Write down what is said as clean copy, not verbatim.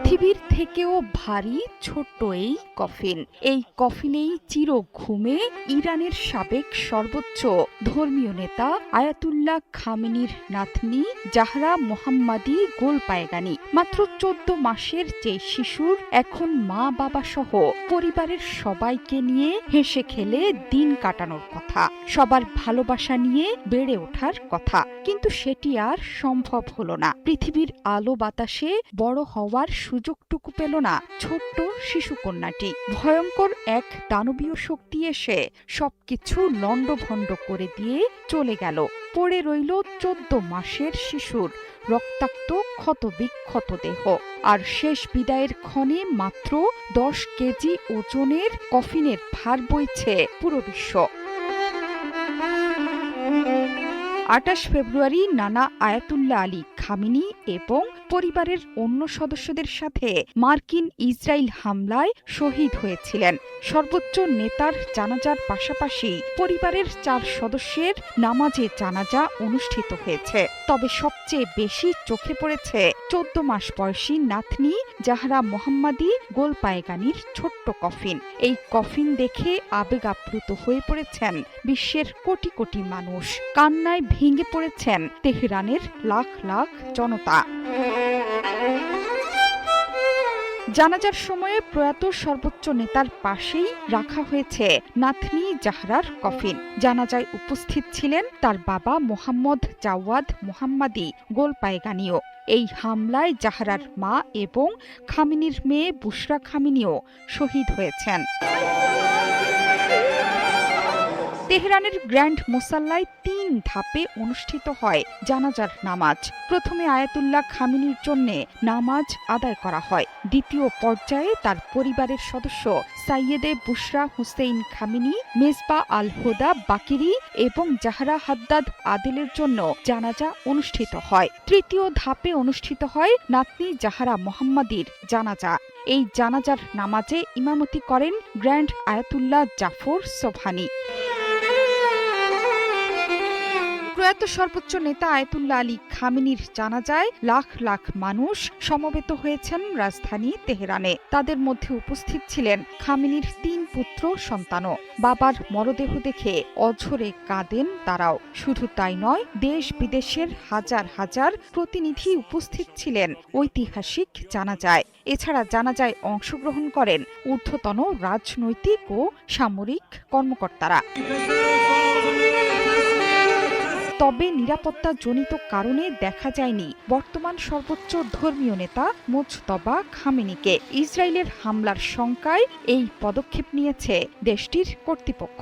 পৃথিবীর থেকেও ভারী ছোট্ট এই কফিন। এই কফিনেই চির ঘুমে ইরানের সাবেক সর্বোচ্চ ধর্মীয় নেতা আয়াতুল্লাহ খামেনির নাতনি জাহরা মোহাম্মদী গোলপায়গানি। মাত্র 14 মাসের যে শিশুর এখন মা বাবা সহ পরিবারের সবাইকে নিয়ে হেসে খেলে দিন কাটানোর কথা, সবার ভালোবাসা নিয়ে বেড়ে ওঠার কথা, কিন্তু সেটি আর সম্ভব হলো না। পৃথিবীর আলো বাতাসে বড় হওয়ার সুযোগটুকু পেল না ছোট্ট শিশুকন্যাটি। ভয়ঙ্কর এক দানবীয় শক্তি এসে সবকিছু লণ্ডভণ্ড করে দিয়ে চলে গেল। পড়ে রইল 14 মাসের শিশুর রক্তাক্ত ক্ষতবিক্ষত দেহ। আর শেষ বিদায়ের ক্ষণে মাত্র 10 কেজি ওজনের কফিনের ভার বইছে পুরো বিশ্ব। 28 ফেব্রুয়ারি নানা আয়াতুল্লাহ আলী খামেনি এবং পরিবারের অন্য সদস্যদের সাথে মার্কিন ইসরায়েল হামলায় শহীদ হয়েছিলেন। সর্বোচ্চ নেতার জানাজার পাশাপাশি পরিবারের 4 সদস্যের নামাজে জানাজা অনুষ্ঠিত হয়েছে। তবে সবচেয়ে বেশি চোখে পড়েছে 14 মাস বয়সী নাতনি জাহরা মোহাম্মদী গোলপায়গানির ছোট্ট কফিন। এই কফিন দেখে আবেগ আপ্লুত হয়ে পড়েছেন বিশ্বের কোটি কোটি মানুষ। কান্নায় ভেঙে পড়েছেন তেহরানের লাখ লাখ জনতা। জানাজার সময়ে প্রয়াত সর্বোচ্চ নেতার পাশেই রাখা হয়েছে নাতনি জাহরার কফিন। জানাজায় উপস্থিত ছিলেন তার বাবা মোহাম্মদ জাওয়াদ মোহাম্মদী গোলপায়গানিও। এই হামলায় জাহরার মা এবং খামেনির মেয়ে বুশরা খামেনিও শহীদ হয়েছেন। তেহরানের গ্র্যান্ড মুসাল্লায় 3 ধাপে অনুষ্ঠিত হয় জানাজার নামাজ। প্রথমে আয়াতুল্লাহ খামেনির জন্য নামাজ আদায় করা হয়। দ্বিতীয় পর্যায়ে তার পরিবারের সদস্য সাইয়েদে বুশরা হুসেইন খামেনি, মেজবা আল হুদা বাকিরি এবং জাহরা হাদ্দাদ আদিলের জন্য জানাজা অনুষ্ঠিত হয়। তৃতীয় ধাপে অনুষ্ঠিত হয় নাতনি জাহরা মোহাম্মদীর জানাজা। এই জানাজার নামাজে ইমামতি করেন গ্র্যান্ড আয়াতুল্লাহ জাফর সোবহানি। প্রয়াত সর্বোচ্চ নেতা আয়াতুল্লাহ আলী খামেনির জানাজায় লাখ লাখ মানুষ সমবেত হয়েছেন রাজধানী তেহরানে। তাদের মধ্যে উপস্থিত ছিলেন খামেনির 3 পুত্র সন্তানও। বাবার মরদেহ দেখে অঝরে কাঁদেন তারাও। শুধু তাই নয়, দেশ বিদেশের হাজার হাজার প্রতিনিধি উপস্থিত ছিলেন ঐতিহাসিক জানাজায়। এছাড়া জানাজায় অংশগ্রহণ করেন ঊর্ধ্বতন রাজনৈতিক ও সামরিক কর্মকর্তারা। তবে নিরাপত্তাজনিত কারণে দেখা যায়নি বর্তমান সর্বোচ্চ ধর্মীয় নেতা মোজতবা খামেনিকে। ইসরায়েলের হামলার শঙ্কায় এই পদক্ষেপ নিয়েছে দেশটির কর্তৃপক্ষ।